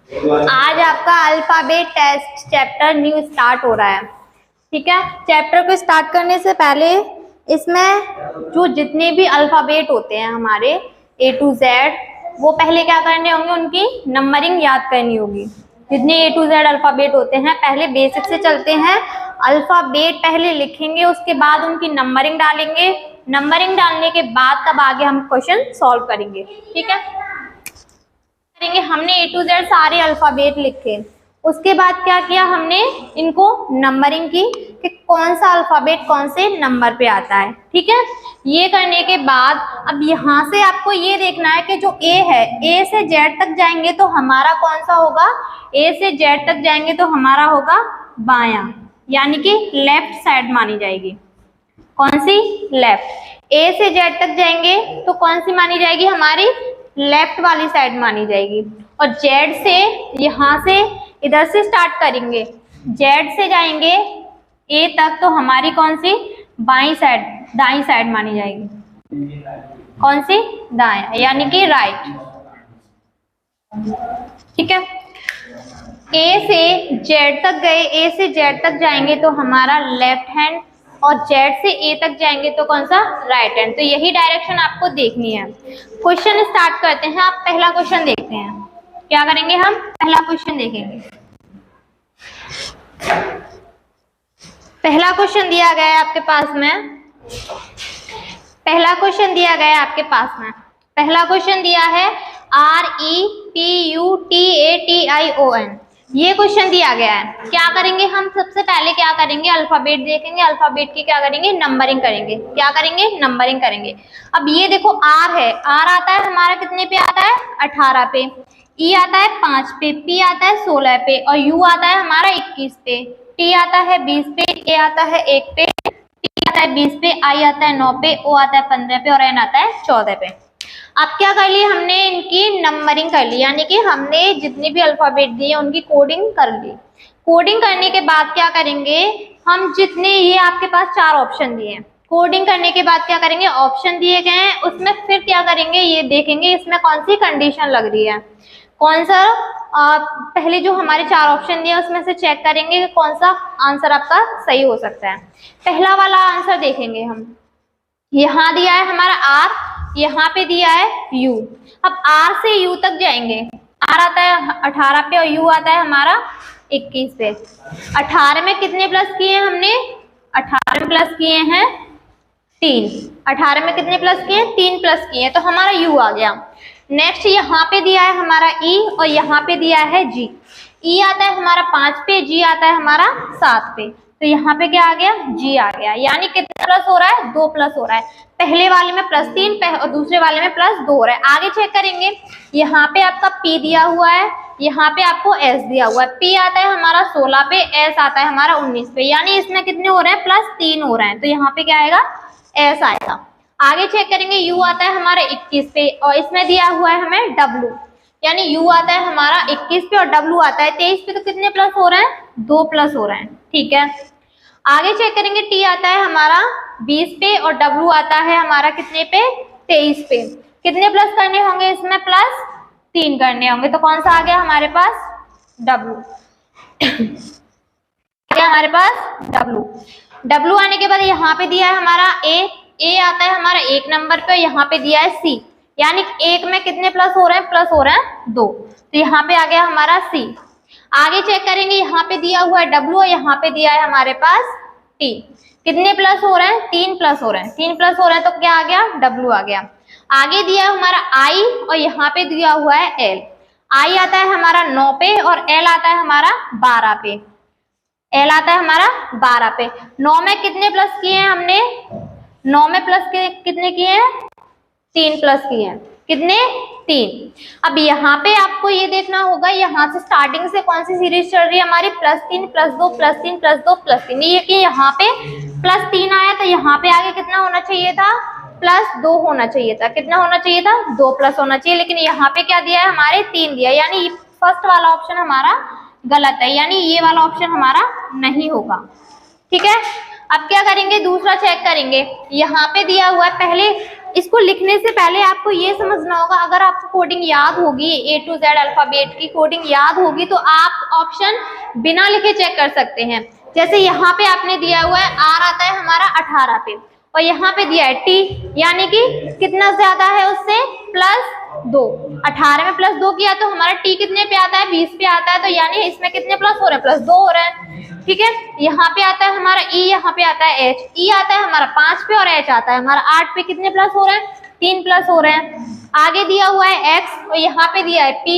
आज आपका alphabet test chapter new start हो रहा है। ठीक है, चैप्टर को स्टार्ट करने से पहले इसमें जो जितने भी अल्फाबेट होते हैं हमारे A to Z, वो पहले क्या करने होंगे, उनकी नंबरिंग याद करनी होगी। जितने A to Z अल्फाबेट होते हैं पहले बेसिक से चलते हैं। अल्फाबेट पहले लिखेंगे, उसके बाद उनकी नंबरिंग डालेंगे। नंबरिंग डालने के बाद तब आगे हम क्वेश्चन सॉल्व करेंगे। ठीक है, करेंगे। हमने A to Z सारे अल्फाबेट लिखे, उसके बाद क्या किया, हमने इनको नंबरिंग की कि कौन सा अल्फाबेट कौन से नंबर पे आता है। ठीक है, ये करने के बाद अब यहाँ से आपको ये देखना है कि जो A है, A से Z तक जाएंगे तो हमारा कौन सा होगा, A से Z तक जाएंगे तो हमारा होगा बायां, यानी कि लेफ्ट साइड मानी जाएगी। कौन सी, लेफ्ट। A से Z तक जाएंगे तो कौन सी मानी जाएगी, हमारी लेफ्ट वाली साइड मानी जाएगी। और Z से, यहाँ से इधर से स्टार्ट करेंगे, Z से जाएंगे A तक तो हमारी कौन सी, बाई साइड, दाई साइड मानी जाएगी। कौन सी, दाया, यानी कि राइट। ठीक है, A से Z तक गए, A से Z तक जाएंगे तो हमारा लेफ्ट हैंड, और Z से A तक जाएंगे तो कौन सा, राइट हैंड। तो यही डायरेक्शन आपको देखनी है। क्वेश्चन स्टार्ट करते हैं। आप पहला क्वेश्चन देखते हैं। क्या करेंगे, हम पहला क्वेश्चन देखेंगे। पहला क्वेश्चन दिया गया है आपके पास में, पहला क्वेश्चन दिया गया है आपके पास में। पहला क्वेश्चन दिया है REPUTATION, ये क्वेश्चन दिया गया है। क्या करेंगे हम, सबसे पहले क्या करेंगे, अल्फाबेट देखेंगे, अल्फाबेट की क्या करेंगे, नंबरिंग करेंगे। क्या करेंगे, नंबरिंग करेंगे। अब ये देखो R है, R आता है हमारा कितने पे आता है, 18 पे। E आता है 5 पे, P आता है 16 पे, और U आता है हमारा 21 पे, T आता है 20 पे, A आता है 1 पे, T आता है 20 पे, I आता है 9 पे, O आता है 15 पे, और N आता है 14 पे। अब क्या कर ली हमने, इनकी नंबरिंग कर ली, यानी कि हमने जितने भी अल्फाबेट दिए उनकी कोडिंग कर ली। कोडिंग करने के बाद क्या करेंगे हम, जितने ये आपके पास 4 ऑप्शन दिए हैं, कोडिंग करने के बाद क्या करेंगे, ऑप्शन दिए गए हैं उसमें फिर क्या करेंगे, ये देखेंगे इसमें कौन सी कंडीशन लग रही है, कौन सा पहले जो हमारे 4 ऑप्शन दिए उसमें से चेक करेंगे कि कौन सा आंसर आपका सही हो सकता है। पहला वाला आंसर देखेंगे हम। यहाँ दिया है हमारा R, यहाँ पे दिया है U। अब R से U तक जाएंगे, R आता है 18 पे और U आता है हमारा 21 पे। 18 में कितने प्लस किए हैं हमने, 18 में प्लस किए हैं 3। 18 में कितने प्लस किए हैं, 3 प्लस किए हैं, तो हमारा U आ गया। नेक्स्ट यहाँ पे दिया है हमारा E और यहाँ पे दिया है G। E आता है हमारा 5 पे, G आता है हमारा 7 पे, तो यहाँ पे क्या आ गया, G आ गया। यानी कितना प्लस हो रहा है, 2 प्लस हो रहा है। पहले वाले में +3 और दूसरे वाले में +2 हो रहा है। आगे चेक करेंगे, यहाँ पे आपका P दिया हुआ है, यहाँ पे आपको S दिया हुआ है। P आता है हमारा 16 पे, S आता है हमारा 19 पे, यानी इसमें कितने हो रहे हैं, +3 हो रहे हैं, तो यहाँ पे क्या आएगा, S आएगा। आगे चेक करेंगे, U आता है हमारा 21 पे और इसमें दिया हुआ है हमें W, यानी U आता है हमारा 21 पे और W आता है 23 पे, तो कितने प्लस हो रहे हैं, 2 प्लस हो रहे हैं। ठीक है, आगे चेक करेंगे, T आता है हमारा 20 पे और W आता है हमारा कितने पे, 23 पे। कितने प्लस करने होंगे, इसमें +3 करने होंगे, तो कौन सा आ गया हमारे पास, W। क्या हमारे पास W आने के बाद यहाँ पे दिया है हमारा A आता है हमारा 1 नंबर पे, यहाँ पे दिया है C, यानी 1 में कितने प्लस हो रहे हैं, प्लस हो रहे हैं 2, तो यहाँ पे आ गया हमारा C। आगे चेक करेंगे, यहाँ पे दिया हुआ है W और यहाँ पे दिया है हमारे पास T। कितने प्लस हो रहे हैं, 3 प्लस हो रहे हैं, 3 प्लस हो रहे हैं, तो क्या आ गया, W आ गया। आगे दिया है हमारा I और यहाँ पे दिया हुआ है L। I आता है हमारा 9 पे और L आता है हमारा 12 पे, L आता है हमारा 12 पे। 9 में कितने प्लस किए हैं हमने, 9 में प्लस कितने किए हैं, 3 प्लस किए हैं, कितने, 3। अब यहाँ पे आपको ये देखना होगा, यहाँ से स्टार्टिंग से कौन सी सीरीज चल रही है हमारी, +3 +2 +3 +2 +3। ये कि यहाँ पे +3 आया तो यहाँ पे आगे कितना होना चाहिए था, +2 होना चाहिए था। कितना होना चाहिए था, 2 प्लस होना चाहिए, लेकिन यहाँ पे क्या दिया है हमारे, 3 दिया, यानी फर्स्ट वाला ऑप्शन हमारा गलत है, यानी ये वाला ऑप्शन हमारा नहीं होगा। ठीक है, अब क्या करेंगे, दूसरा चेक करेंगे। यहाँ पे दिया हुआ है, पहले इसको लिखने से पहले आपको ये समझना होगा, अगर आपको कोडिंग याद होगी, A to Z अल्फाबेट की कोडिंग याद होगी तो आप ऑप्शन बिना लिखे चेक कर सकते हैं। जैसे यहाँ पे आपने दिया हुआ है R आता है हमारा 18 पे, और यहाँ पे दिया है T, यानी कि कितना ज्यादा है उससे, +2। 18 में +2 किया तो हमारा T कितने पे आता है, 20 पे आता है, तो यानी इसमें कितने प्लस हो रहे हैं, +2 हो रहे हैं। ठीक है, यहाँ पे आता है हमारा E, यहाँ पे आता है H, E आता है हमारा 5 पे और H आता है हमारा 8 पे, कितने प्लस हो रहे हैं, 3 प्लस हो रहे हैं। आगे दिया हुआ है X और यहाँ पे दिया है P,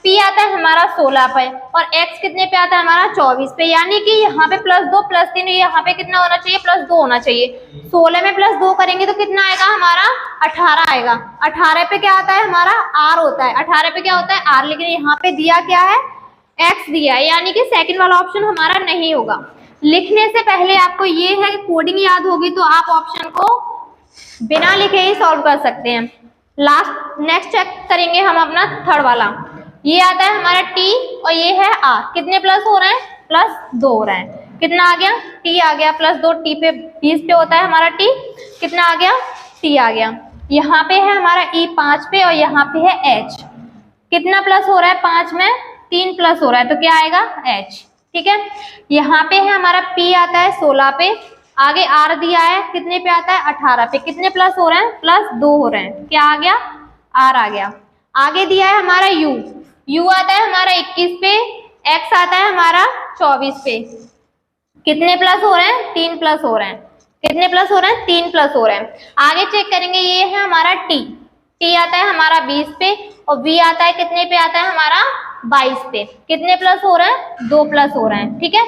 P आता है हमारा 16 पे और X कितने पे आता है हमारा 24 पे, यानी कि यहाँ पे +2 +3, यहाँ पे कितना होना चाहिए, +2 होना चाहिए। 16 में +2 करेंगे तो कितना आएगा हमारा 18 आएगा। 18 पे क्या आता है हमारा R होता है, 18 पे क्या होता है R, लेकिन यहाँ पे दिया क्या है, X दिया है, यानी कि सेकंड वाला ऑप्शन हमारा नहीं होगा। लिखने से पहले आपको ये है कि कोडिंग याद होगी तो आप ऑप्शन को बिना लिखे ही सॉल्व कर सकते हैं। लास्ट नेक्स्ट चेक करेंगे हम अपना थर्ड वाला, ये आता है हमारा T और ये है R, कितने प्लस हो रहे हैं, +2 हो रहे हैं। कितना आ गया, T आ गया +2, T पे 20 पे होता है हमारा T, कितना आ गया, T आ गया। यहाँ पे है हमारा E 5 पे और यहाँ पे है H, कितना प्लस हो रहा है, 5 में 3 प्लस हो रहा है, तो क्या आएगा H। ठीक है, यहाँ पे है हमारा P आता है 16 पे, आगे R दिया है कितने पे आता है, 18 पे, कितने प्लस हो रहे हैं, +2 हो रहे हैं, क्या आ गया, R आ गया। आगे दिया है हमारा U आता है हमारा 21 पे, X आता है हमारा 24 पे, कितने प्लस हो रहे हैं, 3 प्लस हो रहे हैं, कितने प्लस हो रहे हैं, 3 प्लस हो रहे हैं। आगे चेक करेंगे, ये है हमारा T आता है हमारा 20 पे और V आता है कितने पे आता है हमारा 22 पे, कितने प्लस हो रहे हैं, 2 प्लस हो रहे हैं। ठीक है,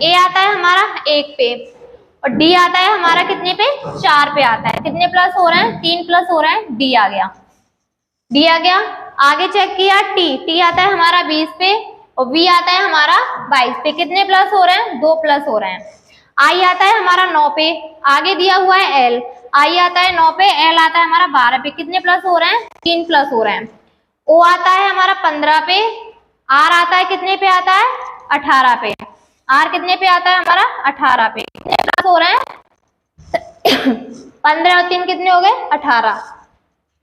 A आता है हमारा 1 पे और D आता है हमारा कितने पे, 4 पे आता है, कितने प्लस हो रहे हैं, 3 प्लस हो रहे हैं, D आ गया, D आ गया। आगे चेक किया T आता है हमारा 20 पे और V आता है हमारा 22 पे, कितने प्लस हो रहे हैं, 2 प्लस हो रहे हैं। I आता है हमारा 9 पे, आगे दिया हुआ है L, I आता है 9 पे, L आता है हमारा 12 पे, कितने प्लस हो रहे हैं, 3 प्लस हो रहे हैं। O आता है हमारा 15 पे, R आता है कितने पे आता है, 18 पे, R कितने पे आता है हमारा 18 पे, कितने प्लस हो रहे हैं 15 और 3 कितने हो गए, 18,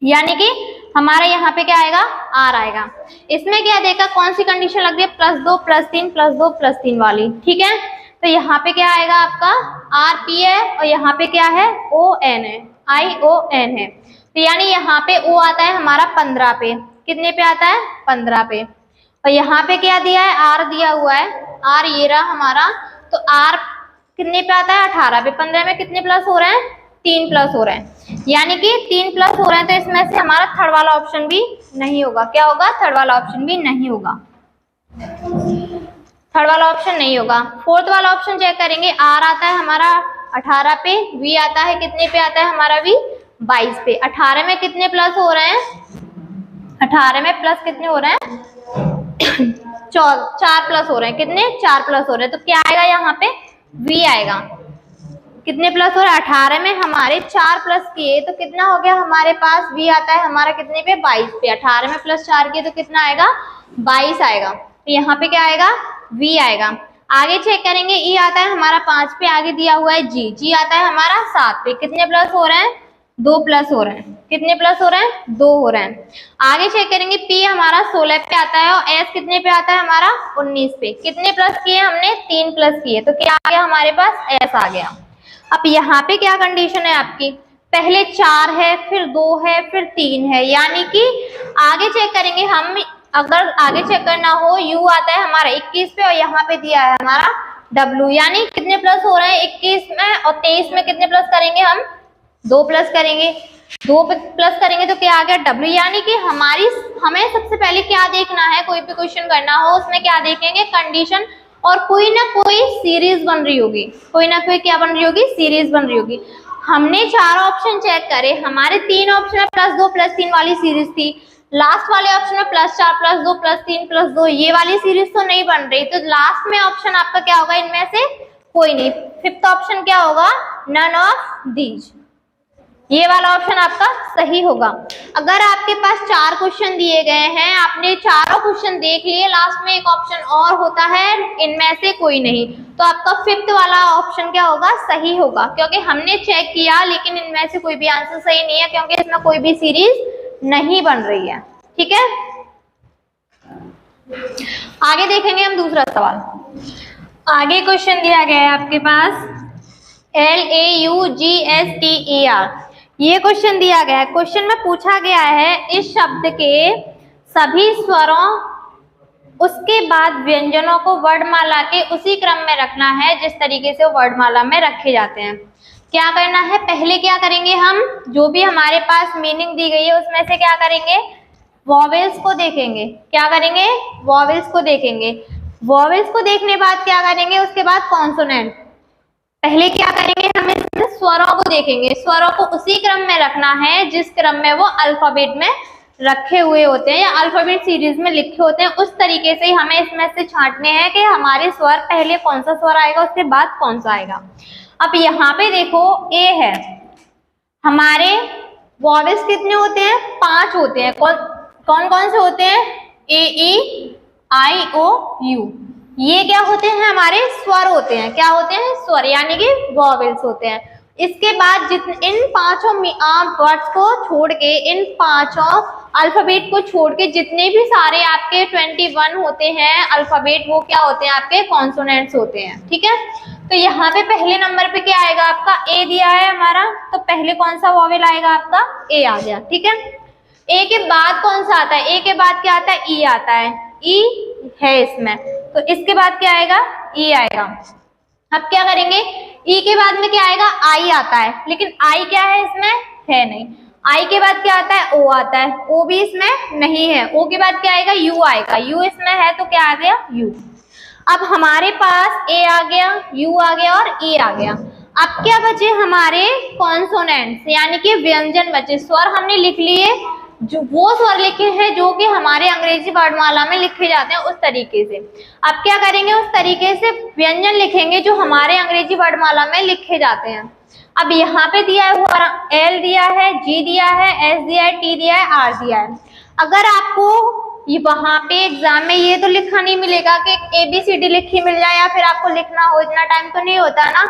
यानी कि हमारा यहाँ पे क्या आएगा, R आएगा। इसमें क्या देखा, कौन सी कंडीशन लग रही है, +2 +3 +2 +3 वाली। ठीक है, तो यहाँ पे क्या आएगा आपका RP है और यहाँ पे क्या है, ON है, ION है, तो यानी यहाँ पे O आता है हमारा 15 पे, कितने पे आता है, 15 पे, और यहाँ पे क्या दिया है, R दिया हुआ है, R ये रहा हमारा, तो R कितने पे आता है, 18 पे, 15 में कितने प्लस हो रहे हैं, 3 प्लस हो रहे हैं, यानी कि 3 प्लस हो रहे हैं, तो इसमें से हमारा थर्ड वाला ऑप्शन भी नहीं होगा। क्या होगा, थर्ड वाला ऑप्शन भी नहीं होगा, थर्ड वाला ऑप्शन नहीं होगा। फोर्थ वाला ऑप्शन चेक करेंगे, R आता है हमारा 18 पे, V आता है कितने पे आता है हमारा V 22 पे, 18 में कितने प्लस हो रहे हैं, 18 में प्लस कितने हो रहे हैं 4 प्लस हो रहे हैं, कितने 4 प्लस हो रहे हैं, तो क्या आएगा यहाँ पे V आएगा, कितने प्लस हो रहा है, 18 में हमारे 4 प्लस किए तो कितना हो गया हमारे पास, V आता है हमारा कितने पे 22 पे, 18 में +4 किए तो कितना आएगा 22 आएगा, तो यहाँ पे क्या आएगा V आएगा। आगे चेक करेंगे, E आता है हमारा 5 पे, आगे दिया हुआ है G आता है हमारा 7 पे, कितने प्लस हो रहे हैं 2 प्लस हो रहे हैं, कितने प्लस हो रहे हैं 2 हो रहे हैं। आगे चेक करेंगे, P हमारा 16 पे आता है और S कितने पे आता है हमारा 19 पे, कितने प्लस किए हमने 3 प्लस किए, तो क्या आ गया हमारे पास S आ गया। अब यहाँ पे क्या कंडीशन है आपकी, पहले 4 है, फिर 2 है, फिर 3 है, यानी कि आगे चेक करेंगे हम, अगर आगे चेक करना हो U आता है हमारा 21 पे और यहाँ पे दिया है हमारा W, यानी कितने प्लस हो रहे हैं 21 में और 23 में कितने प्लस करेंगे हम 2 प्लस करेंगे, 2 प्लस करेंगे तो क्या आ गया W, यानी कि हमें सबसे पहले क्या देखना है, कोई भी क्वेश्चन करना हो उसमें क्या देखेंगे कंडीशन, और कोई ना कोई सीरीज बन रही होगी, कोई ना कोई क्या बन रही होगी, सीरीज बन रही होगी। हमने 4 ऑप्शन चेक करे, हमारे 3 ऑप्शन में +2 +3 वाली सीरीज थी, लास्ट वाले ऑप्शन में +4 +2 +3 +2 ये वाली सीरीज तो नहीं बन रही, तो लास्ट में ऑप्शन आपका क्या होगा, इनमें से कोई नहीं। फिफ्थ ऑप्शन क्या होगा, नन ऑफ दीज, ये वाला ऑप्शन आपका सही होगा। अगर आपके पास 4 क्वेश्चन दिए गए हैं, आपने चारों क्वेश्चन देख लिए, लास्ट में एक ऑप्शन और होता है, इनमें से कोई नहीं, तो आपका 5th वाला ऑप्शन क्या होगा, सही होगा, क्योंकि हमने चेक किया लेकिन इनमें से कोई भी आंसर सही नहीं है, क्योंकि इसमें कोई भी सीरीज नहीं बन रही है। ठीक है, आगे देखेंगे हम दूसरा सवाल। आगे क्वेश्चन दिया गया है आपके पास LAUGSTER, ये क्वेश्चन दिया गया है। क्वेश्चन में पूछा गया है इस शब्द के सभी स्वरों उसके बाद व्यंजनों को वर्णमाला के उसी क्रम में रखना है जिस तरीके से वो वर्णमाला में रखे जाते हैं। क्या करना है, पहले क्या करेंगे, हम जो भी हमारे पास मीनिंग दी गई है उसमें से क्या करेंगे, वॉवेल्स को देखेंगे। क्या करेंगे, वॉवेल्स को देखेंगे। वॉवेल्स को देखने बाद क्या करेंगे, उसके बाद कॉन्सोनेंट। पहले क्या करेंगे, हम इसमें स्वरों को देखेंगे। स्वरों को उसी क्रम में रखना है जिस क्रम में वो अल्फाबेट में रखे हुए होते हैं या अल्फाबेट सीरीज में लिखे होते हैं, उस तरीके से ही हमें इसमें से छांटने हैं कि हमारे स्वर पहले कौन सा स्वर आएगा, उसके बाद कौन सा आएगा। अब यहाँ पे देखो ए है, हमारे वॉवेल्स कितने होते हैं, 5 होते हैं। कौन कौन से होते हैं, AEIOU, ये क्या होते हैं, हमारे स्वर होते हैं। क्या होते हैं, स्वर, यानी कि वॉवेल्स होते हैं। इसके बाद इन 5 वर्ड्स को छोड़ के, इन 5 अल्फाबेट को छोड़ के जितने भी सारे आपके 21 होते हैं अल्फाबेट, वो क्या होते हैं, आपके कॉन्सोनेंट्स होते हैं। ठीक है, तो यहाँ पे पहले नंबर पे क्या आएगा, आपका ए दिया है हमारा, तो पहले कौन सा वॉवेल आएगा, आपका ए आ गया। ठीक है, ए के बाद कौन सा आता है, ए के बाद क्या आता है, ई आता है, ई है इसमें, तो इसके बाद क्या आएगा, ई आएगा। अब क्या करेंगे, ई के बाद में क्या आएगा, आई आता है, लेकिन आई क्या है, इसमें है नहीं। आई के बाद क्या आता है, ओ आता है, ओ भी इसमें नहीं है। ओ के बाद क्या आएगा, यू आएगा, यू इसमें है, तो क्या आ गया, यू। अब हमारे पास ए आ गया, यू आ गया और ई आ गया। अब क्या बचे, हमारे कॉन्सोनेंट्स, यानी कि व्यंजन बचे। स्वर हमने लिख लिए, जो वो स्वर लिखे हैं जो कि हमारे अंग्रेजी वर्णमाला में लिखे जाते हैं, उस तरीके से। अब क्या करेंगे, उस तरीके से व्यंजन लिखेंगे जो हमारे अंग्रेजी वर्णमाला में लिखे जाते हैं। अब यहाँ पे दिया हुआ एल दिया है, जी दिया है, एस दिया है, टी दिया है, आर दिया है। अगर आपको ये वहां पे एग्जाम में ये तो लिखा नहीं मिलेगा कि ABCD लिखी मिल जाए या फिर आपको लिखना हो, इतना टाइम तो नहीं होता ना,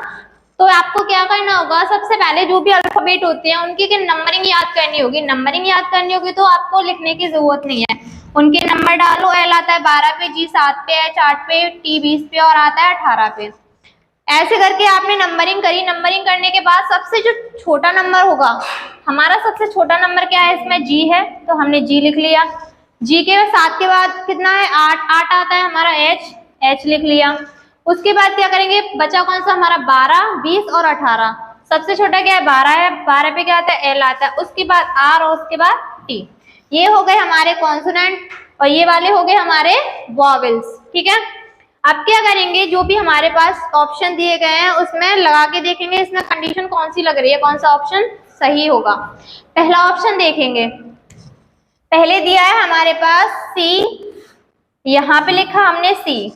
तो आपको क्या करना होगा, सबसे पहले जो भी अल्फाबेट होते हैं उनकी नंबरिंग याद करनी होगी। नंबरिंग याद करनी होगी तो आपको लिखने की जरूरत नहीं है, उनके नंबर डालो। एल आता है 12 पे, जी 7 पे, एच 8 पे, टी 20 पे और आता है 18 पे। ऐसे करके आपने नंबरिंग करी। नंबरिंग करने के बाद सबसे जो छोटा नंबर होगा, हमारा सबसे छोटा नंबर क्या है, इसमें जी है, तो हमने जी लिख लिया। जी के 7 के बाद कितना है, 8 आता है हमारा, एच लिख लिया। उसके बाद क्या करेंगे, बचा कौन सा हमारा, 12, 20 और 18। सबसे छोटा क्या है, 12 है, 12 पे क्या आता है, एल आता है, उसके बाद आर और उसके बाद टी। ये हो गए हमारे कॉन्सोनेंट और ये वाले हो गए हमारे वॉवेल्स। ठीक है, अब क्या करेंगे, जो भी हमारे पास ऑप्शन दिए गए हैं उसमें लगा के देखेंगे इसमें कंडीशन कौन सी लग रही है, कौन सा ऑप्शन सही होगा। पहला ऑप्शन देखेंगे, पहले दिया है हमारे पास सी, यहाँ पे लिखा हमने सी।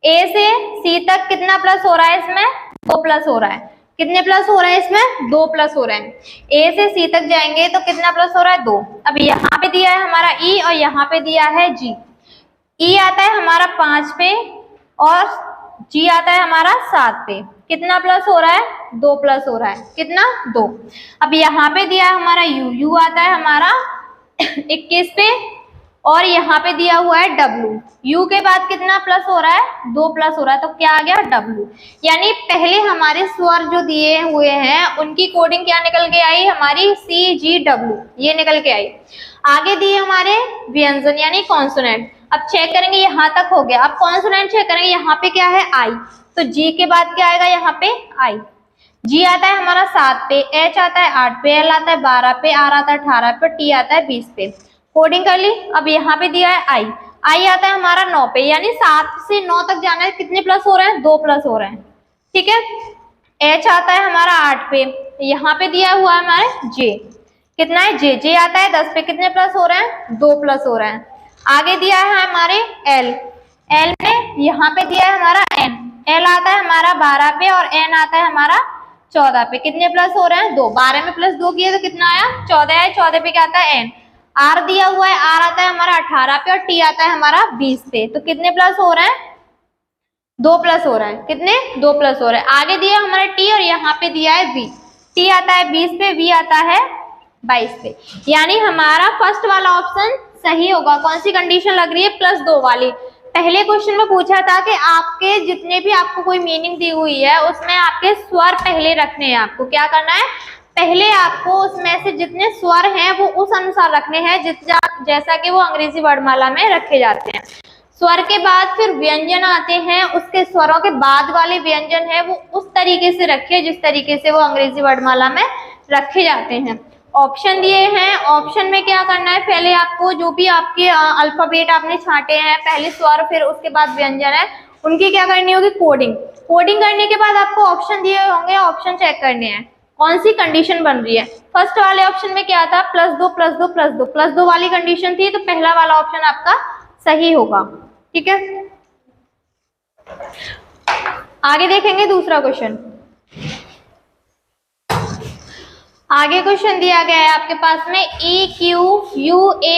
ए से सी तक कितना प्लस हो रहा है, इसमें 2 प्लस हो रहा है। कितने प्लस हो रहे हैं, इसमें 2 प्लस हो रहे हैं। ए से सी तक जाएंगे तो कितना प्लस हो रहा है, 2। अब यहाँ पे दिया है हमारा ई और यहाँ पे दिया है जी। ई आता है हमारा 5 पे और जी आता है हमारा 7 पे। कितना प्लस हो रहा है, 2 प्लस हो रहा है। कितना, 2। अब यहाँ पे दिया है हमारा यू, यू आता है हमारा 21 पे और यहाँ पे दिया हुआ है डब्लू। यू के बाद कितना प्लस हो रहा है, 2 प्लस हो रहा है, तो क्या आ गया, डब्लू। यानी पहले हमारे स्वर जो दिए हुए हैं उनकी कोडिंग क्या निकल के आई, हमारी सी जी डब्लू, ये निकल के आई। आगे दिए हमारे व्यंजन यानी कॉन्सोनेंट। अब चेक करेंगे, यहाँ तक हो गया। अब कॉन्सोनेंट चेक करेंगे, यहाँ पे क्या है, आई, तो जी के बाद क्या आएगा, यहाँ पे आई। जी आता है हमारा 7 पे, एच आता है 8 पे, एल आता है 12 पे, आर आता है 18 पे, टी आता है 20 पे। कोडिंग कर ली। अब यहाँ पे दिया है आई, आई आता है हमारा 9 पे, यानी 7 से 9 तक जाना है। कितने प्लस हो रहे हैं, 2 प्लस हो रहे हैं। ठीक है, एच आता है हमारा 8 पे, यहाँ पे दिया हुआ है हमारे जे। कितना है, जे, जे आता है 10 पे। कितने प्लस हो रहे हैं, 2 प्लस हो रहे हैं। आगे दिया है हमारे एल, एल में यहाँ पे दिया है हमारा एन, एल आता है हमारा 12 पे और एन आता है हमारा 14 पे कितने प्लस हो रहे हैं 2, 12 में प्लस 2 किए तो कितना आया 14 है, 14 पे क्या आता है n, r दिया हुआ है, r आता है हमारा 18 पे और t आता है हमारा 20 पे, तो कितने प्लस हो रहे हैं 2 प्लस हो रहा है, कितने 2 प्लस हो रहा है। आगे दिया हमारा t और यहाँ पे दिया है v, t आता है 20 पे, v आता है 22 पे, यानी हमारा फर्स्ट वाला ऑप्शन सही होगा। कौन सी कंडीशन लग रही है +2 वाली। पहले क्वेश्चन में पूछा था कि आपके जितने भी आपको कोई मीनिंग दी हुई है उसमें आपके स्वर पहले रखने हैं, आपको क्या करना है पहले आपको उसमें से जितने स्वर हैं वो उस अनुसार रखने हैं जैसा कि वो अंग्रेजी वर्णमाला में रखे जाते हैं। स्वर के बाद फिर व्यंजन आते हैं, उसके स्वरों के बाद वाले व्यंजन है वो उस तरीके से रखिए जिस तरीके से वो अंग्रेजी वर्णमाला में रखे जाते हैं। ऑप्शन दिए हैं, ऑप्शन में क्या करना है पहले आपको जो भी आपके अल्फाबेट आपने छांटे हैं, पहले स्वर फिर उसके बाद व्यंजन है, उनकी क्या करनी होगी कोडिंग। कोडिंग करने के बाद आपको ऑप्शन दिए होंगे, ऑप्शन चेक करने हैं कौन सी कंडीशन बन रही है। फर्स्ट वाले ऑप्शन में क्या था +2 +2 +2 +2 वाली कंडीशन थी, तो पहला वाला ऑप्शन आपका सही होगा। ठीक है, आगे देखेंगे दूसरा क्वेश्चन। आगे क्वेश्चन दिया गया है आपके पास में EQUATION,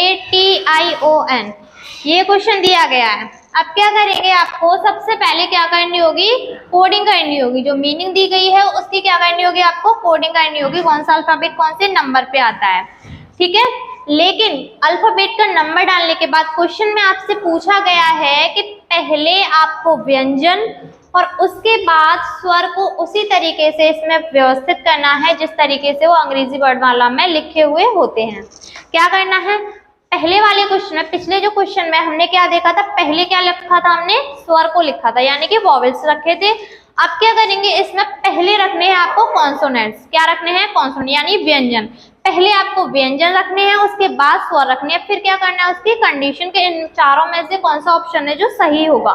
ये क्वेश्चन दिया गया है। अब क्या करेंगे आपको सबसे पहले क्या करनी होगी कोडिंग करनी होगी, जो मीनिंग दी गई है उसकी क्या करनी होगी आपको कोडिंग करनी होगी, कौन सा अल्फाबेट कौन से नंबर पे आता है। ठीक है, लेकिन अल्फाबेट का नंबर डालने के बाद क्वेश्चन में आपसे पूछा गया है कि पहले आपको व्यंजन और उसके बाद स्वर को उसी तरीके से इसमें व्यवस्थित करना है जिस तरीके से वो अंग्रेजी वर्णमाला में लिखे हुए होते हैं। क्या करना है पहले वाले क्वेश्चन में, पिछले जो क्वेश्चन में हमने क्या देखा था, पहले क्या लिखा था हमने स्वर को लिखा था यानी कि वॉवेल्स रखे थे। अब क्या करेंगे इसमें पहले रखने हैं आपको कॉन्सोनेंट्स, क्या रखने हैं कॉन्सोनेंट यानी व्यंजन, पहले आपको व्यंजन रखने हैं उसके बाद स्वर रखने हैं, फिर क्या करना है उसकी कंडीशन के इन चारों में से कौन सा ऑप्शन है जो सही होगा।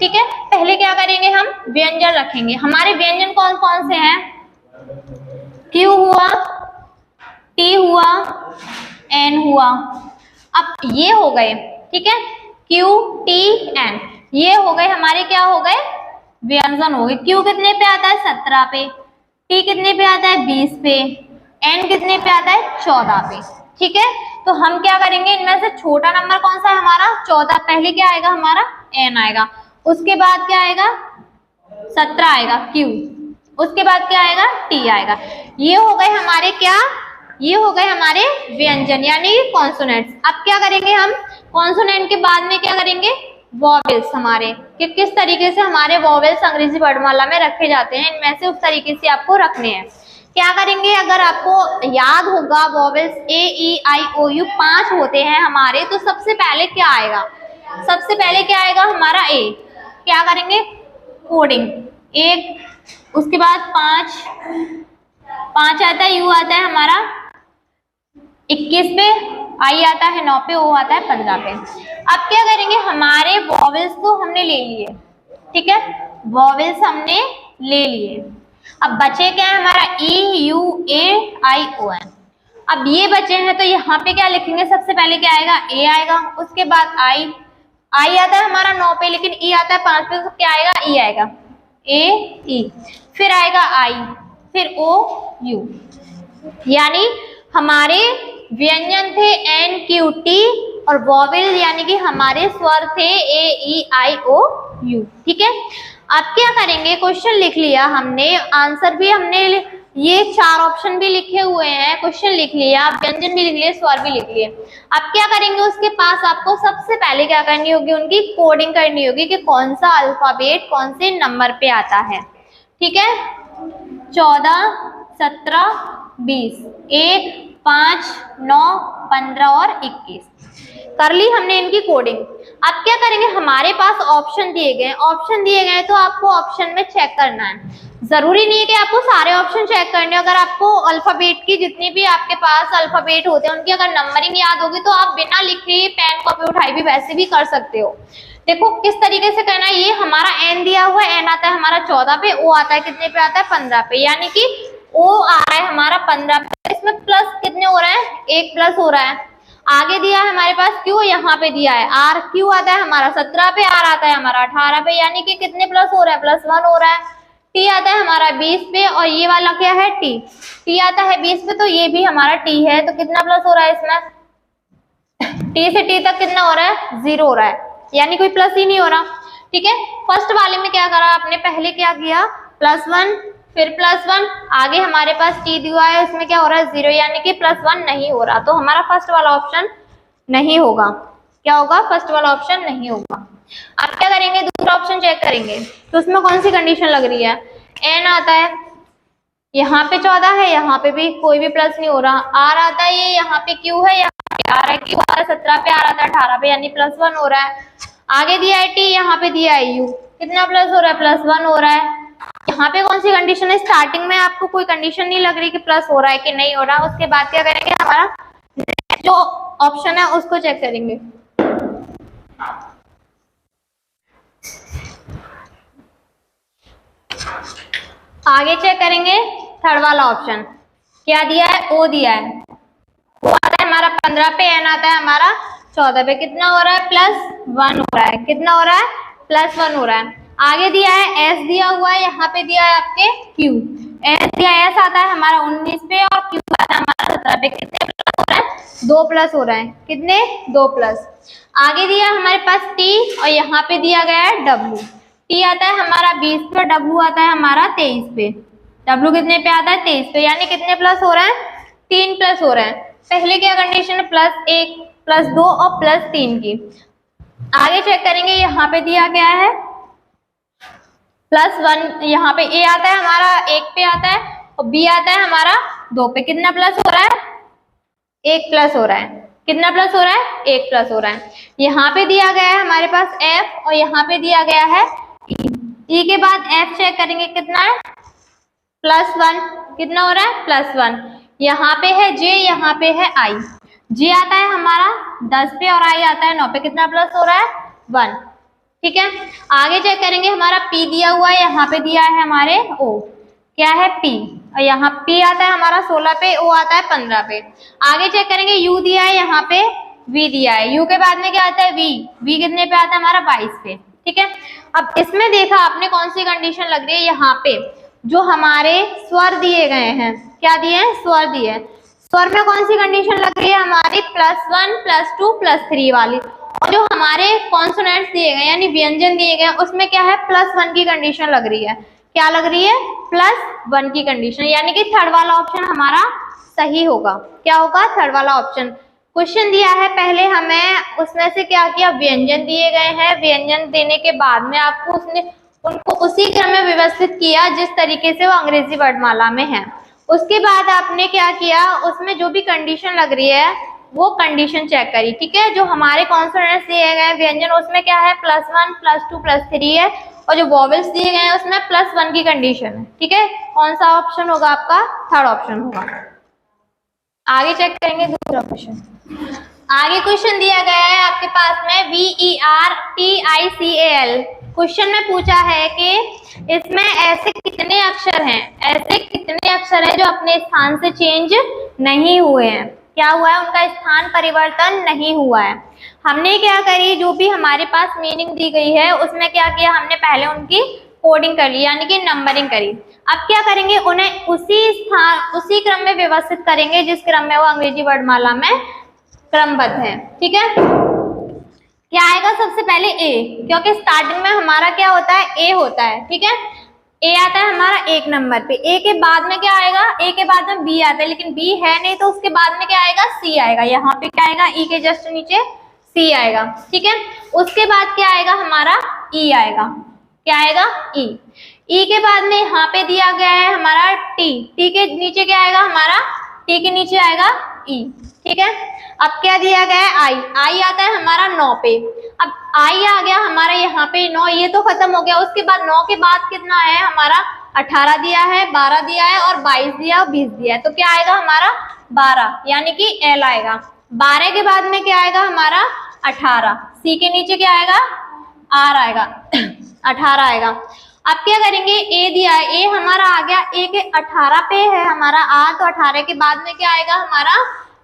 ठीक है, पहले क्या करेंगे हम व्यंजन रखेंगे, हमारे व्यंजन कौन कौन से हैं, Q हुआ, T हुआ, N हुआ। अब ये हो गए, ठीक है Q T N ये हो गए हमारे क्या हो गए व्यंजन हो गए। Q कितने पे आता है 17 पे, T कितने पे आता है 20 पे, N कितने पे आता है 14 पे। ठीक है, तो हम क्या करेंगे इनमें से छोटा नंबर कौन सा है हमारा 14, पहले क्या आएगा हमारा N आएगा, उसके बाद क्या आएगा 17 आएगा Q, उसके बाद क्या आएगा T आएगा। ये हो गए हमारे क्या, ये हो गए हमारे व्यंजन यानी कॉन्सोनेंट्स। अब क्या करेंगे हम कॉन्सोनेंट के बाद में क्या करेंगे वॉवेल्स, हमारे कि किस तरीके से हमारे वॉवेल्स अंग्रेजी वर्णमाला में रखे जाते हैं, इनमें से उस तरीके से आपको रखने हैं। क्या करेंगे अगर आपको याद होगा vowels A E I O U 5 होते हैं हमारे, तो सबसे पहले क्या आएगा, सबसे पहले क्या आएगा हमारा A, क्या करेंगे कोडिंग 1, उसके बाद 5 आता है, U आता है हमारा 21 पे, I आता है 9 पे, O आता है 15 पे। अब क्या करेंगे हमारे वॉवेल्स को हमने ले लिए, ठीक है वॉवेल्स हमने ले लिए। अब बचे क्या है हमारा EUAION। अब ये बचे हैं तो यहाँ पे क्या लिखेंगे, सबसे पहले क्या आएगा A आएगा, उसके बाद I आता है हमारा 9 पे लेकिन E आता है 5 पे, तो क्या आएगा E आएगा AE, फिर आएगा I, फिर OU, यानी हमारे व्यंजन थे NQT और वॉवेल यानी कि हमारे स्वर थे AEIOU। ठीक है, अब क्या करेंगे क्वेश्चन लिख लिया हमने, आंसर भी हमने ये 4 ऑप्शन भी लिखे हुए हैं, क्वेश्चन लिख लिया, व्यंजन भी लिख लिए, स्वर भी लिख लिए। अब क्या करेंगे उसके पास आपको सबसे पहले क्या करनी होगी उनकी कोडिंग करनी होगी कि कौन सा अल्फाबेट कौन से नंबर पे आता है। ठीक है 14 17 20 1 5 9 15 और 21 कर ली हमने इनकी कोडिंग। अब क्या करेंगे हमारे पास ऑप्शन दिए गए, ऑप्शन दिए गए तो आपको ऑप्शन में चेक करना है, जरूरी नहीं है कि आपको सारे ऑप्शन चेक करने। अगर आपको अल्फाबेट की जितनी भी आपके पास अल्फाबेट होते हैं उनकी अगर नंबरिंग याद होगी तो आप बिना लिखे पेन कॉपी उठाए भी वैसे भी कर सकते हो। देखो किस तरीके से करना है, ये हमारा N दिया हुआ है, N आता है हमारा 14 पे, O आता है कितने पे आता है 15 पे, यानी कि O आ रहा है हमारा 15 पे, इसमें प्लस कितने हो रहा है 1 प्लस हो रहा है। आगे दिया है हमारे पास Q, यहाँ पे दिया है R, Q आता है हमारा 17 पे, R आता है हमारा 18 पे, यानी कि कितने प्लस हो रहा है +1 हो रहा है। टी आता है हमारा 20 पे और ये वाला क्या है टी, टी आता है 20 पे, तो ये भी हमारा टी है। तो कितना प्लस हो रहा है इसमें, टी से टी तक कितना हो रहा है, 0 हो रहा है, यानी कोई प्लस ही नहीं हो रहा। ठीक है, फर्स्ट वाले में क्या करा आपने, पहले क्या किया +1 फिर +1, आगे हमारे पास टी दिया है उसमें क्या हो रहा है 0, यानी कि +1 नहीं हो रहा, तो हमारा फर्स्ट वाला ऑप्शन नहीं होगा। क्या होगा, फर्स्ट वाला ऑप्शन नहीं होगा। अब क्या करेंगे, दूसरा ऑप्शन चेक करेंगे, तो उसमें कौन सी कंडीशन लग रही है, n आता है, यहाँ पे 14 है, यहाँ पे भी कोई भी प्लस नहीं हो रहा, r आता है, ये यहाँ पे q है, यहाँ पे r है, q आता है 17 पे, r आता है 18 पे, यानी +1 हो रहा है। आगे दिया है t, यहाँ पे दिया है u, कितना प्लस हो रहा है, +1 हो रहा है। यहाँ पे कौन सी कंडीशन है, स्टार्टिंग में आपको कोई कंडीशन नहीं लग रही कि प्लस हो रहा है कि नहीं हो रहा, उसके बाद क्या करेंगे, हमारा जो ऑप्शन है उसको चेक करेंगे। आगे चेक करेंगे थर्ड वाला ऑप्शन, क्या दिया है, ओ दिया है, ओ आता है हमारा 15 पे, एन आता है हमारा 14 पे, कितना हो रहा है, +1 हो रहा है, कितना हो रहा है, +1 हो रहा है। आगे दिया है एस दिया हुआ है, यहाँ पे दिया है आपके क्यू, एस दिया, एस आता है हमारा 19 पे और क्यू आता है हमारा 17 पे, कितने प्लस हो रहा है, 2 प्लस हो रहा है, कितने, 2 प्लस। आगे दिया हमारे पास टी और यहाँ पे दिया गया है डब्ल्यू, टी आता है हमारा 20 पे, डब्ल्यू आता है हमारा 23 पे, डब्ल्यू कितने पे आता है, 23 पे, यानी कितने प्लस हो रहा है, 3 प्लस हो रहा है। पहले क्या कंडीशन है, +1 +2 और +3 की। आगे चेक करेंगे, यहाँ पे दिया गया है +1, यहाँ पे ए आता है हमारा 1 पे आता है और बी आता है हमारा 2 पे, कितना प्लस हो रहा है, 1 प्लस हो रहा है, कितना प्लस हो रहा है, 1 प्लस हो रहा है। यहाँ पे दिया गया है हमारे पास एफ और यहाँ पे दिया गया है ई के बाद एफ चेक करेंगे कितना है, +1, कितना हो रहा है, +1। यहाँ पे है जे, यहाँ पे है आई, जे आता है हमारा 10 पे और आई आता है 9 पे, कितना प्लस हो रहा है, 1। ठीक है, आगे चेक करेंगे, हमारा पी दिया हुआ है, यहाँ पे दिया है हमारे ओ, क्या है पी, और यहाँ पी आता है हमारा 16 पे, ओ आता है 15 पे। आगे चेक करेंगे, यू दिया है, यहाँ पे वी दिया है, यू के बाद में क्या आता है वी, वी कितने पे आता है हमारा 22 पे। ठीक है, अब इसमें देखा आपने कौन सी कंडीशन लग रही है, यहाँ पे जो हमारे स्वर दिए गए हैं, क्या दिए हैं, स्वर दिए हैं, स्वर में कौन सी कंडीशन लग रही है हमारी, +1 +2 +3 वाली, और जो हमारे कॉन्सोनेंट्स दिए गए यानी व्यंजन दिए गए उसमें क्या है, +1 की कंडीशन लग रही है, क्या लग रही है, +1 की कंडीशन, यानी कि थर्ड वाला ऑप्शन हमारा सही होगा। क्या होगा, थर्ड वाला ऑप्शन। क्वेश्चन दिया है, पहले हमें उसमें से क्या किया, व्यंजन दिए गए हैं, व्यंजन देने के बाद में आपको उसने उनको उसी क्रम में व्यवस्थित किया जिस तरीके से वो अंग्रेजी वर्णमाला में है। उसके बाद आपने क्या किया, उसमें जो भी कंडीशन लग रही है वो कंडीशन चेक करी। ठीक है, जो हमारे कॉन्सोनेंट्स दिए गए व्यंजन उसमें क्या है, +1 +2 +3 है, और जो वॉवेल्स दिए गए हैं उसमें +1 की कंडीशन है। ठीक है, कौन सा ऑप्शन होगा आपका, थर्ड ऑप्शन होगा। आगे चेक करेंगे दूसरा क्वेश्चन। आगे क्वेश्चन दिया गया है आपके पास में VERTICAL। क्वेश्चन में पूछा है कि इसमें ऐसे कितने अक्षर हैं, ऐसे कितने अक्षर हैं जो अपने स्थान से चेंज नहीं हुए हैं, क्या हुआ है, उनका स्थान परिवर्तन नहीं हुआ है। हमने क्या करी, जो भी हमारे पास मीनिंग दी गई है उसमें क्या किया, हमने पहले उनकी कोडिंग कर ली यानी कि नंबरिंग करी। अब क्या करेंगे, उन्हें उसी क्रम में व्यवस्थित करेंगे जिस क्रम में वो अंग्रेजी वर्णमाला में क्रमबद्ध है। ठीक है, क्या आएगा, सबसे पहले ए, क्योंकि स्टार्टिंग में हमारा क्या होता है, ए होता है। ठीक है, ए आता है हमारा 1 नंबर पे, ए के बाद में क्या आएगा, ए के बाद में बी आता है, लेकिन बी है नहीं तो उसके बाद में क्या आएगा, सी आएगा, यहाँ पे क्या आएगा, ई के जस्ट नीचे सी आएगा। ठीक है, उसके बाद क्या आएगा हमारा, ई आएगा, क्या आएगा, ई, ई के बाद में यहाँ पे दिया गया है हमारा टी, टी के नीचे क्या आएगा हमारा, टी के नीचे आएगा ई। ठीक है, अब क्या दिया गया है, आई, आई आता है हमारा 9 पे, अब आई आ गया हमारा यहाँ पे 9, ये तो खत्म हो गया। उसके बाद 9 के बाद कितना है हमारा, 18 दिया है, 12 दिया है और 22 दिया और 20 दिया है, तो क्या आएगा हमारा 12, यानी कि एल आएगा। 12 के बाद में क्या आएगा हमारा 18, सी के नीचे क्या आएगा, आर आएगा 18 आएगा। अब क्या करेंगे, ए दिया है, ए हमारा आ गया, ए के 18 पे है हमारा आ, तो 18 के बाद में क्या आएगा हमारा,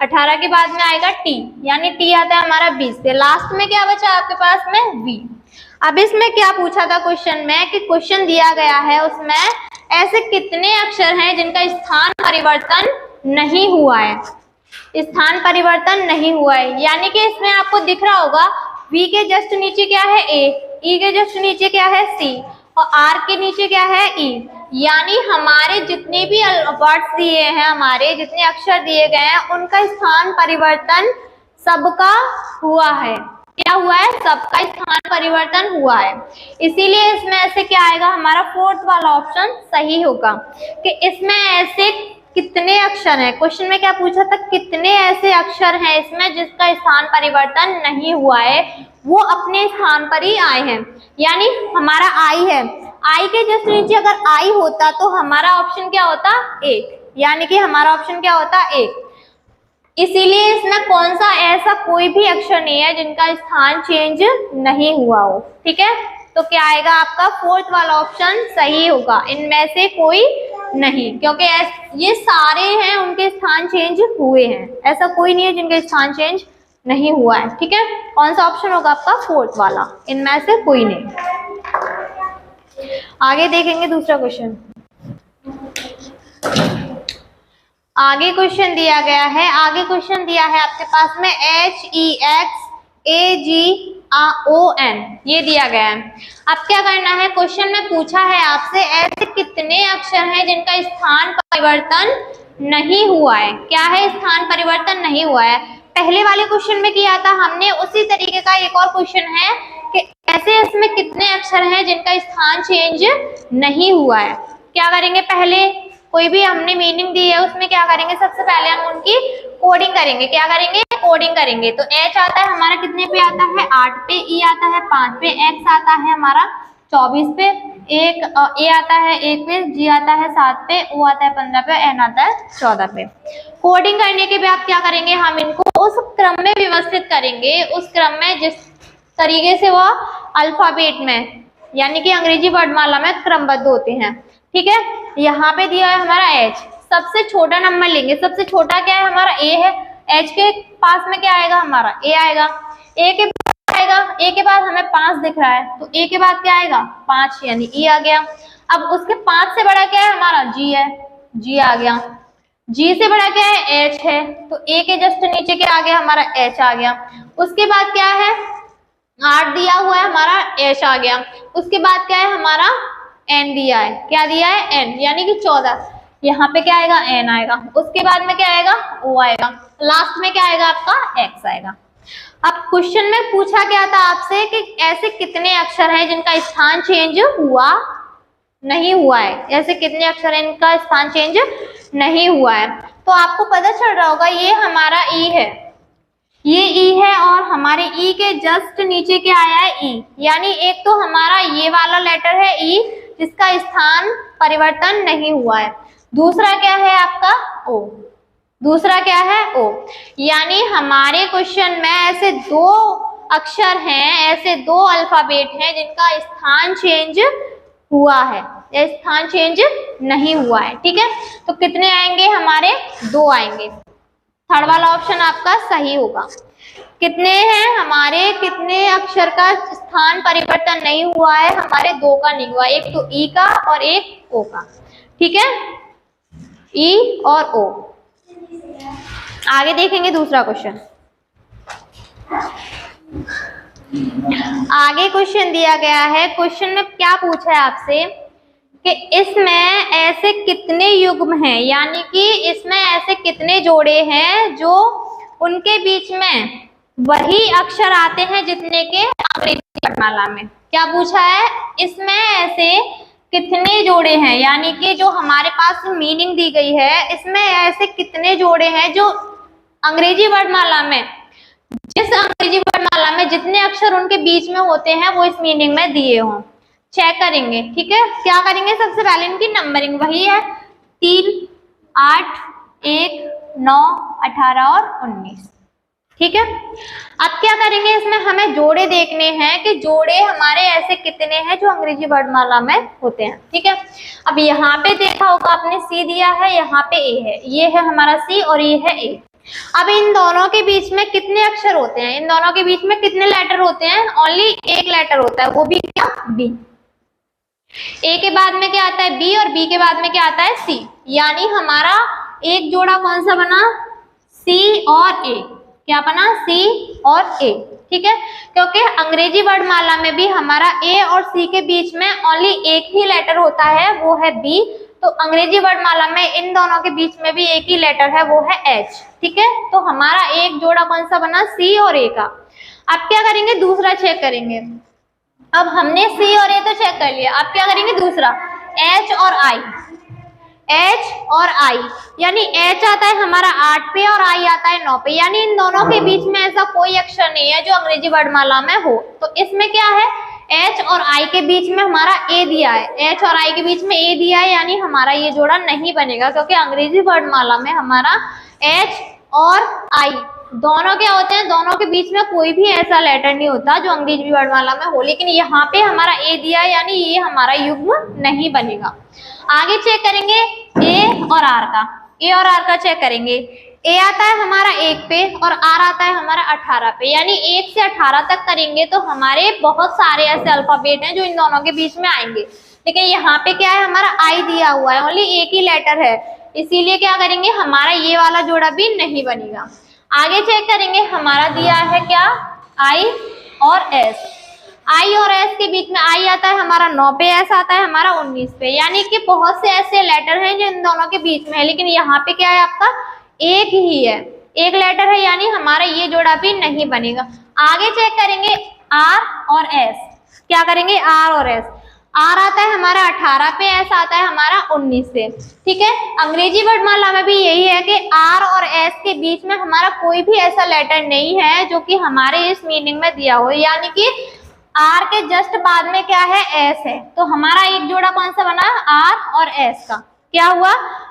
18 के बाद में आएगा टी, यानी टी आता है हमारा 20 पे। लास्ट में क्या बचा आपके पास में, वी। अब इसमें क्या पूछा था क्वेश्चन में कि क्वेश्चन दिया गया है उसमें ऐसे कितने अक्षर हैं जिनका स्थान परिवर्तन नहीं हुआ है, स्थान परिवर्तन नहीं हुआ है। यानी कि इसमें आपको दिख रहा होगा V के जस्ट नीचे क्या है A, E के जस्ट नीचे क्या है C और R के नीचे क्या है E। यानी हमारे जितने भी वर्ड्स दिए हैं, हमारे जितने अक्षर दिए गए हैं, उनका स्थान परिवर्तन सबका हुआ है। क्या हुआ है? सबका स्थान परिवर्तन हुआ है। इसीलिए इसमें ऐसे क्या आएगा, हमारा फोर्थ वाला ऑप्शन सही होगा कि इसमें ऐसे कितने अक्षर हैं। क्वेश्चन में क्या पूछा था, कितने ऐसे अक्षर हैं इसमें जिसका स्थान परिवर्तन नहीं हुआ है, वो अपने स्थान पर ही आए हैं। यानी हमारा आई है, आई के जस्ट नीचे अगर आई होता तो हमारा ऑप्शन क्या होता, एक। यानी कि हमारा ऑप्शन क्या होता, एक। इसीलिए इसमें कौन सा ऐसा कोई भी अक्षर नहीं है जिनका स्थान चेंज नहीं हुआ हो। ठीक है, तो क्या आएगा आपका फोर्थ वाला ऑप्शन सही होगा, इनमें से कोई नहीं, क्योंकि ये सारे हैं उनके स्थान चेंज हुए हैं, ऐसा कोई नहीं है जिनके स्थान चेंज नहीं हुआ है। ठीक है, कौन सा ऑप्शन होगा आपका, फोर्थ वाला, इनमें से कोई नहीं। आगे देखेंगे दूसरा क्वेश्चन। आगे क्वेश्चन दिया गया है, आगे क्वेश्चन दिया है आपके पास में HEXAGON, ये दिया गया है। अब क्या करना है, क्वेश्चन में पूछा है आपसे ऐसे कितने अक्षर हैं जिनका स्थान परिवर्तन नहीं हुआ है। क्या है, स्थान परिवर्तन नहीं हुआ है। पहले वाले क्वेश्चन में किया था हमने, उसी तरीके का एक और क्वेश्चन है कि ऐसे इसमें कितने अक्षर हैं जिनका स्थान चेंज नहीं हुआ है। क्या करेंगे, पहले कोई भी हमने मीनिंग दी है उसमें क्या करेंगे, सबसे पहले हम उनकी कोडिंग करेंगे। क्या करेंगे, कोडिंग करेंगे। तो H आता है हमारा कितने पे आता है, 8 पे, E आता है 5 पे, X आता है हमारा 24 पे, एक A आता है 1 पे, G आता है 7 पे, O आता है 15 पे, N आता है 14 पे। कोडिंग करने के बाद क्या करेंगे, हम इनको उस क्रम में व्यवस्थित करेंगे, उस क्रम में जिस तरीके से वह अल्फाबेट में यानी कि अंग्रेजी वर्णमाला में क्रमबद्ध होते हैं। ठीक है, यहाँ पे दिया है हमारा H, सबसे छोटा नंबर लेंगे। सबसे छोटा क्या है हमारा A है, H के पास में क्या आएगा हमारा A आएगा, A के बाद आएगा, A के बाद हमें 5 दिख रहा है तो A के बाद क्या आएगा 5 यानी E आ गया। अब उसके 5 से बड़ा क्या है हमारा G है, G आ गया। G से बड़ा क्या है H है, तो A के जस्ट नीचे क्या आ गया हमारा H आ गया। उसके बाद क्या है 8 दिया हुआ है हमारा H आ गया। उसके बाद क्या है हमारा N दिया है, क्या दिया है N, यानी कि 14, यहाँ पे क्या आएगा N आएगा। उसके बाद में क्या आएगा O आएगा, लास्ट में क्या आएगा आपका X आएगा। अब क्वेश्चन में पूछा गया था आपसे कि ऐसे कितने अक्षर हैं जिनका स्थान चेंज हुआ नहीं हुआ है, ऐसे कितने अक्षर हैं इनका स्थान चेंज नहीं हुआ है। तो आपको पता चल रहा होगा ये हमारा E है, ये E है और हमारे E के जस्ट नीचे क्या आया है E, यानी एक तो हमारा ये वाला लेटर है E जिसका स्थान परिवर्तन नहीं हुआ है। दूसरा क्या है आपका O, दूसरा क्या है O। यानी हमारे क्वेश्चन में ऐसे 2 अक्षर हैं, ऐसे 2 अल्फाबेट हैं जिनका स्थान चेंज हुआ है, या स्थान चेंज नहीं हुआ है। ठीक है, तो कितने आएंगे हमारे 2 आएंगे। थर्ड वाला ऑप्शन आपका सही होगा। कितने हैं हमारे, कितने अक्षर का स्थान परिवर्तन नहीं हुआ है, हमारे 2 का नहीं हुआ, एक तो E का और एक O का। ठीक है, E और O। आगे देखेंगे दूसरा क्वेश्चन। आगे क्वेश्चन दिया गया है, क्वेश्चन में क्या पूछा है आपसे कि इसमें ऐसे कितने युग्म हैं, यानी कि इसमें ऐसे कितने जोड़े हैं जो उनके बीच में वही अक्षर आते हैं जितने के अंग्रेजी वर्णमाला में। क्या पूछा है, इसमें ऐसे कितने जोड़े हैं, यानी कि जो हमारे पास मीनिंग दी गई है इसमें ऐसे कितने जोड़े हैं जो अंग्रेजी वर्णमाला में, जिस अंग्रेजी वर्णमाला में जितने अक्षर उनके बीच में होते हैं वो इस मीनिंग में दिए हों। चेक करेंगे। ठीक है, क्या करेंगे, सबसे पहले इनकी नंबरिंग वही है 3, 8, 1, 9, 18 और 19। ठीक है, अब क्या करेंगे, इसमें हमें जोड़े देखने हैं कि जोड़े हमारे ऐसे कितने हैं जो अंग्रेजी वर्णमाला में होते हैं। ठीक है, अब यहाँ पे देखा होगा आपने C दिया है, यहाँ पे A है, ये है हमारा C और ये है A। अब इन दोनों के बीच में कितने अक्षर होते हैं, इन दोनों के बीच में कितने लेटर होते हैं, ओनली एक लेटर होता है, वो भी क्या, बी। ए के बाद में क्या आता है, बी, और बी के बाद में क्या आता है, सी। यानी हमारा एक जोड़ा कौन सा बना, सी और ए। क्या बना, सी और ए। ठीक है, क्योंकि अंग्रेजी वर्णमाला में भी हमारा ए और सी के बीच में ओनली एक ही लेटर होता है, वो है बी। तो अंग्रेजी वर्णमाला में इन दोनों के बीच में भी एक ही लेटर है, वो है एच। ठीक है, तो हमारा एक जोड़ा कौन सा बना, सी और ए का। अब क्या करेंगे, दूसरा चेक करेंगे। अब हमने सी और ए तो चेक कर लिया, अब क्या करेंगे दूसरा, एच और आई। एच और आई, यानी एच आता है हमारा 8 पे और आई आता है 9 पे, यानी इन दोनों के बीच में ऐसा कोई अक्षर नहीं है जो अंग्रेजी वर्णमाला में हो। तो इसमें क्या है, एच और आई के बीच में हमारा ए दिया है, एच और आई के बीच में ए दिया है, यानी हमारा ये जोड़ा नहीं बनेगा, क्योंकि अंग्रेजी वर्णमाला में हमारा एच और आई दोनों क्या होते हैं, दोनों के बीच में कोई भी ऐसा लेटर नहीं होता जो अंग्रेजी वर्णमाला में हो। लेकिन यहाँ पे हमारा ए दिया है, यानी ये हमारा युग्म नहीं बनेगा। आगे चेक करेंगे ए और आर का। ए और आर का चेक करेंगे। ए आता है हमारा 1 पे और आर आता है हमारा 18 पे, यानी 1 से 18 तक करेंगे तो हमारे बहुत सारे ऐसे अल्फाबेट हैं जो इन दोनों के बीच में आएंगे। लेकिन यहाँ पे क्या है, हमारा आई दिया हुआ है, ओनली एक ही लेटर है, इसीलिए क्या करेंगे, हमारा ये वाला जोड़ा भी नहीं बनेगा। आगे चेक करेंगे, हमारा दिया है क्या, आई और एस। आई और एस के बीच में आई आता है हमारा 9 पे, एस आता है हमारा 19 पे, यानी कि बहुत से ऐसे लेटर हैं जो इन दोनों के बीच में है। लेकिन यहाँ पे क्या है, आपका एक ही है, एक लेटर है, यानी हमारा ये जोड़ा भी नहीं बनेगा। आगे चेक करेंगे आर और एस। क्या करेंगे, आर और एस। आर आता है हमारा 18 पे, एस आता है हमारा 19 पे। ठीक है, अंग्रेजी वर्णमाला में भी यही है कि आर और एस के बीच में हमारा कोई भी ऐसा लेटर नहीं है जो कि हमारे इस मीनिंग में दिया हो, यानी कि आर के जस्ट बाद में क्या है, एस है। तो हमारा एक जोड़ा कौन सा बना, आर और एस का। क्या हुआ,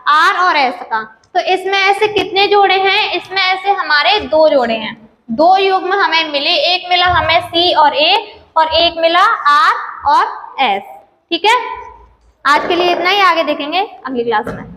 आर और एस का। तो इसमें ऐसे कितने जोड़े हैं, इसमें ऐसे हमारे 2 जोड़े हैं, 2 युग्म हमें मिले। एक मिला हमें सी और ए, और एक मिला आर और एस। ठीक है, आज के लिए इतना ही, आगे देखेंगे अगली क्लास में।